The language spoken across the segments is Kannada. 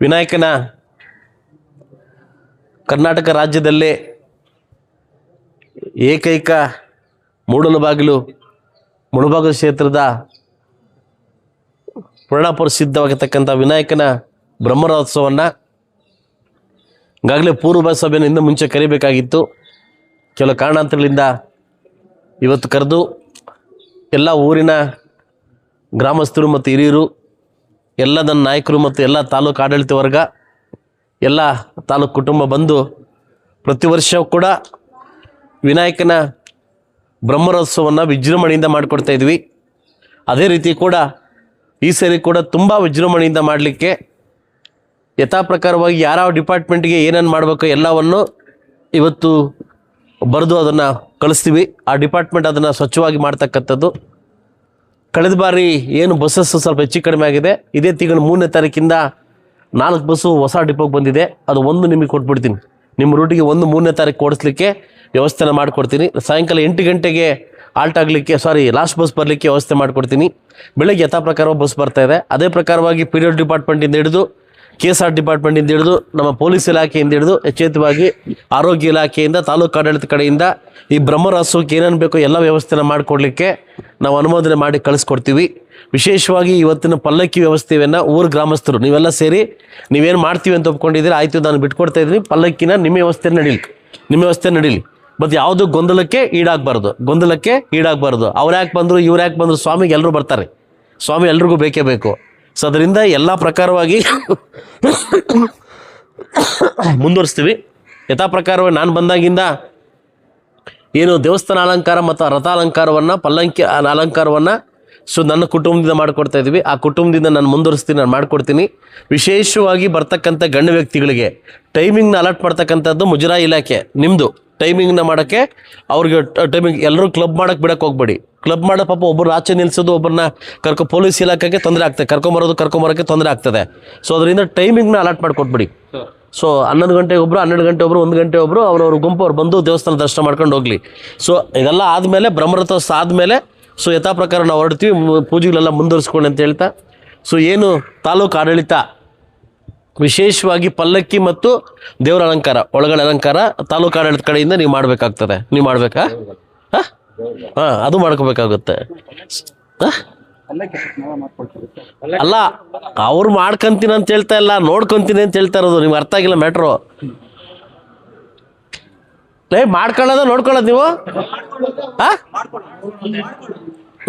ವಿನಾಯಕನ ಕರ್ನಾಟಕ ರಾಜ್ಯದಲ್ಲೇ ಏಕೈಕ ಮುಳುಬಾಗಿಲು ಕ್ಷೇತ್ರದ ಪ್ರಸಿದ್ಧವಾಗಿರ್ತಕ್ಕಂಥ ವಿನಾಯಕನ ಬ್ರಹ್ಮರಥೋತ್ಸವವನ್ನು ಈಗಾಗಲೇ ಪೂರ್ವ ಸಭೆಯನ್ನು ಇನ್ನೂ ಮುಂಚೆ ಕರಿಬೇಕಾಗಿತ್ತು. ಕೆಲವು ಕಾರಣಾಂತರಗಳಿಂದ ಇವತ್ತು ಕರೆದು ಎಲ್ಲ ಊರಿನ ಗ್ರಾಮಸ್ಥರು ಮತ್ತು ಹಿರಿಯರು, ಎಲ್ಲ ನನ್ನ ನಾಯಕರು ಮತ್ತು ಎಲ್ಲ ತಾಲೂಕು ಆಡಳಿತ ವರ್ಗ, ಎಲ್ಲ ತಾಲೂಕು ಕುಟುಂಬ ಬಂದು ಪ್ರತಿ ವರ್ಷ ಕೂಡ ವಿನಾಯಕನ ಬ್ರಹ್ಮರಥೋತ್ಸವವನ್ನು ವಿಜೃಂಭಣೆಯಿಂದ ಮಾಡಿಕೊಡ್ತಾ ಇದ್ವಿ. ಅದೇ ರೀತಿ ಕೂಡ ಈ ಸರಿ ಕೂಡ ತುಂಬ ವಿಜೃಂಭಣೆಯಿಂದ ಮಾಡಲಿಕ್ಕೆ ಯಥಾ ಪ್ರಕಾರವಾಗಿ ಯಾವ್ಯಾವ ಡಿಪಾರ್ಟ್ಮೆಂಟ್ಗೆ ಏನೇನು ಮಾಡಬೇಕು ಎಲ್ಲವನ್ನು ಇವತ್ತು ಬರೆದು ಅದನ್ನು ಕಳಿಸ್ತೀವಿ. ಆ ಡಿಪಾರ್ಟ್ಮೆಂಟ್ ಅದನ್ನು ಸ್ವಚ್ಛವಾಗಿ ಮಾಡ್ತಕ್ಕಂಥದ್ದು. ಕಳೆದ ಬಾರಿ ಏನು ಬಸ್ಸಸ್ಸು ಸ್ವಲ್ಪ ಹೆಚ್ಚು ಕಡಿಮೆ ಆಗಿದೆ. ಇದೇ ತಿಂಗಳು 3ನೇ ತಾರೀಕಿಂದ 4 ಬಸ್ಸು ಹೊಸ ಡಿಪೋಗೆ ಬಂದಿದೆ. ಅದು ಒಂದು ನಿಮಗೆ ಕೊಟ್ಬಿಡ್ತೀನಿ. ನಿಮ್ಮ ರೂಟಿಗೆ 3ನೇ ತಾರೀಕು ಓಡಿಸ್ಲಿಕ್ಕೆ ವ್ಯವಸ್ಥೆನ ಮಾಡಿಕೊಡ್ತೀನಿ. ಸಾಯಂಕಾಲ 8 ಗಂಟೆಗೆ ಆಲ್ಟ್ ಆಗಲಿಕ್ಕೆ ಲಾಸ್ಟ್ ಬಸ್ ಬರಲಿಕ್ಕೆ ವ್ಯವಸ್ಥೆ ಮಾಡಿಕೊಡ್ತೀನಿ. ಬೆಳಗ್ಗೆ ಯಥಾ ಪ್ರಕಾರ ಬಸ್ ಬರ್ತಾಯಿದೆ. ಅದೇ ಪ್ರಕಾರವಾಗಿ ಪಿ ಡಿ ಡಿಪಾರ್ಟ್ಮೆಂಟಿಂದ ಹಿಡಿದು KSR ಡಿಪಾರ್ಟ್ಮೆಂಟಿಂದ ಹಿಡಿದು ನಮ್ಮ ಪೊಲೀಸ್ ಇಲಾಖೆಯಿಂದ ಹಿಡಿದು ಎಚ್ಚೆತ್ತವಾಗಿ ಆರೋಗ್ಯ ಇಲಾಖೆಯಿಂದ ತಾಲೂಕು ಆಡಳಿತ ಕಡೆಯಿಂದ ಈ ಬ್ರಹ್ಮರಥೋತ್ಸವಕ್ಕೆ ಏನೇನು ಬೇಕೋ ಎಲ್ಲ ವ್ಯವಸ್ಥೆನ ಮಾಡಿಕೊಡ್ಲಿಕ್ಕೆ ನಾವು ಅನುಮೋದನೆ ಮಾಡಿ ಕಳಿಸ್ಕೊಡ್ತೀವಿ. ವಿಶೇಷವಾಗಿ ಇವತ್ತಿನ ಪಲ್ಲಕ್ಕಿ ವ್ಯವಸ್ಥೆಯನ್ನು ಊರು ಗ್ರಾಮಸ್ಥರು ನೀವೆಲ್ಲ ಸೇರಿ ನೀವೇನು ಮಾಡ್ತೀವಿ ಅಂತ ಒಪ್ಕೊಂಡಿದ್ದೀರಿ. ಆಯಿತು, ನಾನು ಬಿಟ್ಕೊಡ್ತಾ ಇದ್ದೀನಿ. ಪಲ್ಲಕ್ಕಿನ ನಿಮ್ಮ ವ್ಯವಸ್ಥೆ ನಡೀಲಿ. ಮತ್ತು ಯಾವುದು ಗೊಂದಲಕ್ಕೆ ಈಡಾಗಬಾರ್ದು. ಅವ್ರು ಯಾಕೆ ಬಂದರು ಇವ್ರು ಯಾಕೆ ಬಂದರು, ಸ್ವಾಮಿಗೆ ಎಲ್ಲರೂ ಬರ್ತಾರೆ. ಸ್ವಾಮಿ ಎಲ್ರಿಗೂ ಬೇಕೇ ಬೇಕು. ಸೊ ಅದರಿಂದ ಎಲ್ಲ ಪ್ರಕಾರವಾಗಿ ಮುಂದುವರಿಸ್ತೀವಿ. ಯಥಾ ಪ್ರಕಾರವಾಗಿ ನಾನು ಬಂದಾಗಿಂದ ಏನು ದೇವಸ್ಥಾನ ಅಲಂಕಾರ ಮತ್ತು ರಥ ಅಲಂಕಾರವನ್ನು ಪಲ್ಲಕ್ಕಿ ಅಲಂಕಾರವನ್ನು ನನ್ನ ಕುಟುಂಬದಿಂದ ಮಾಡಿಕೊಡ್ತಾ ಇದ್ದೀವಿ. ಆ ಕುಟುಂಬದಿಂದ ನಾನು ಮುಂದುವರಿಸ್ತೀನಿ, ನಾನು ಮಾಡಿಕೊಡ್ತೀನಿ. ವಿಶೇಷವಾಗಿ ಬರ್ತಕ್ಕಂಥ ಗಣ್ಯ ವ್ಯಕ್ತಿಗಳಿಗೆ ಟೈಮಿಂಗ್ನ ಅಲರ್ಟ್ ಮಾಡ್ತಕ್ಕಂಥದ್ದು ಮುಜರಾಯಿ ಇಲಾಖೆ. ನಿಮ್ಮದು ಟೈಮಿಂಗ್ನ ಮಾಡೋಕ್ಕೆ ಅವ್ರಿಗೆ ಟೈಮಿಂಗ್ ಎಲ್ಲರೂ ಕ್ಲಬ್ ಮಾಡೋಕ್ಕೆ ಬಿಡೋಕ್ಕೆ ಹೋಗ್ಬೇಡಿ. ಕ್ಲಬ್ ಮಾಡೋ ಪಾಪ ಒಬ್ಬರು ಆಚೆ ನಿಲ್ಲಿಸೋದು, ಒಬ್ಬರನ್ನ ಪೊಲೀಸ್ ಇಲಾಖೆಗೆ ತೊಂದರೆ ಆಗ್ತದೆ, ಕರ್ಕೊಂಬರೋಕ್ಕೆ ತೊಂದರೆ ಆಗ್ತದೆ. ಸೊ ಅದರಿಂದ ಟೈಮಿಂಗ್ನ ಅಲರ್ಟ್ ಮಾಡಿಕೊಟ್ಬಿಡಿ. ಸೊ 11 ಗಂಟೆಗೆ ಒಬ್ಬರು, 12 ಗಂಟೆ ಒಬ್ಬರು, 1 ಗಂಟೆ ಒಬ್ಬರು ಅವ್ರವ್ರ ಗುಂಪು ಅವ್ರು ಬಂದು ದೇವಸ್ಥಾನ ದರ್ಶನ ಮಾಡ್ಕೊಂಡು ಹೋಗಲಿ. ಸೊ ಇದೆಲ್ಲ ಆದಮೇಲೆ ಬ್ರಹ್ಮರಥೋತ್ಸವ ಆದಮೇಲೆ ಯಥಾ ಪ್ರಕಾರ ನಾವು ಹೊರಡ್ತೀವಿ. ಪೂಜೆಗಳೆಲ್ಲ ಮುಂದುವರಿಸ್ಕೊಂಡು ಅಂತ ಹೇಳ್ತಾ, ಏನು ತಾಲೂಕು ಆಡಳಿತ ವಿಶೇಷವಾಗಿ ಪಲ್ಲಕ್ಕಿ ಮತ್ತು ದೇವರ ಅಲಂಕಾರ, ಒಳಗಡೆ ಅಲಂಕಾರ ತಾಲೂಕು ಆಡಳಿತ ಕಡೆಯಿಂದ ನೀವು ಮಾಡಬೇಕಾಗ್ತದೆ. ನೀವು ಮಾಡಬೇಕಾ? ಅದು ಮಾಡ್ಕೋಬೇಕಾಗುತ್ತೆ. ಅಲ್ಲ, ಅವ್ರು ಮಾಡ್ಕೊಂತೀನಿ ಅಂತ ಹೇಳ್ತಾ ಇಲ್ಲ, ನೋಡ್ಕೊಂತೀನಿ ಅಂತ ಹೇಳ್ತಾ ಇರೋದು. ನಿಮ್ಗೆ ಅರ್ಥ ಆಗಿಲ್ಲ ಮ್ಯಾಟ್ರು. ಮಾಡ್ಕೊಳ್ಳೋದು ನೋಡ್ಕೊಳ್ಳೋದು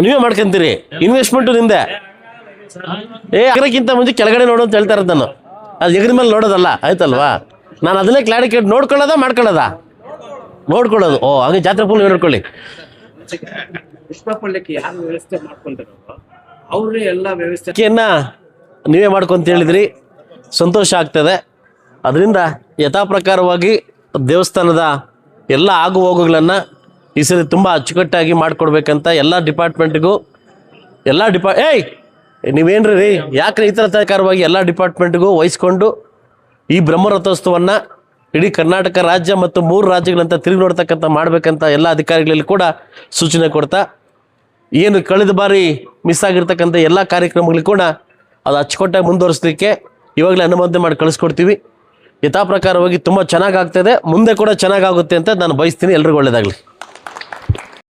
ನೀವೇ ಮಾಡ್ಕೊಂತೀರಿ. ಇನ್ವೆಸ್ಟ್ಮೆಂಟು ನಿಂದೆ. ಅದಕ್ಕಿಂತ ಮುಂಚೆ ಕೆಳಗಡೆ ನೋಡು ಅಂತ ಹೇಳ್ತಾ ಇರೋದು ನಾನು. ಅದು ಎಗರ ಮೇಲೆ ನೋಡೋದಲ್ಲ, ಆಯ್ತಲ್ವಾ? ನಾನು ಅದನ್ನೇ ಕ್ಲಾರಿಕೇಟ್ ನೋಡ್ಕೊಳ್ಳೋದು. ಹಾಗೆ ಜಾತ್ರೆ ಫುಲ್ ನೋಡ್ಕೊಳ್ಳಿ. ನೀವೇ ಮಾಡ್ಕೊಂತ ಹೇಳಿದ್ರಿ, ಸಂತೋಷ ಆಗ್ತದೆ. ಅದರಿಂದ ಯಥಾ ಪ್ರಕಾರವಾಗಿ ದೇವಸ್ಥಾನದ ಎಲ್ಲ ಆಗು ಹೋಗುಗಳನ್ನು ಈ ಸರಿ ತುಂಬ ಅಚ್ಚುಕಟ್ಟಾಗಿ ಮಾಡಿಕೊಡ್ಬೇಕಂತ ಎಲ್ಲ ಡಿಪಾರ್ಟ್ಮೆಂಟ್ಗೂ ನೀವೇನ್ರಿ ಯಾಕ್ರೆ ಈ ಥರ ಪ್ರಕಾರವಾಗಿ ಎಲ್ಲ ಡಿಪಾರ್ಟ್ಮೆಂಟ್ಗೂ ವಹಿಸ್ಕೊಂಡು ಈ ಬ್ರಹ್ಮರಥೋತ್ಸವವನ್ನು ಇಡೀ ಕರ್ನಾಟಕ ರಾಜ್ಯ ಮತ್ತು 3 ರಾಜ್ಯಗಳಂತ ತಿರುಗಿ ನೋಡ್ತಕ್ಕಂಥ ಮಾಡಬೇಕಂತ ಎಲ್ಲ ಅಧಿಕಾರಿಗಳಲ್ಲಿ ಕೂಡ ಸೂಚನೆ ಕೊಡ್ತಾ, ಏನು ಕಳೆದ ಬಾರಿ ಮಿಸ್ ಆಗಿರ್ತಕ್ಕಂಥ ಎಲ್ಲ ಕಾರ್ಯಕ್ರಮಗಳಿಗೆ ಕೂಡ ಅದು ಅಚ್ಚುಕಟ್ಟಾಗಿ ಮುಂದುವರಿಸಲಿಕ್ಕೆ ಇವಾಗಲೇ ಅನುಮೋದನೆ ಮಾಡಿ ಕಳಿಸ್ಕೊಡ್ತೀವಿ. ಯಥಾ ಪ್ರಕಾರವಾಗಿ ತುಂಬ ಚೆನ್ನಾಗಾಗ್ತದೆ, ಮುಂದೆ ಕೂಡ ಚೆನ್ನಾಗಾಗುತ್ತೆ ಅಂತ ನಾನು ಬಯಸ್ತೀನಿ. ಎಲ್ರಿಗೂ ಒಳ್ಳೆಯದಾಗಲಿ.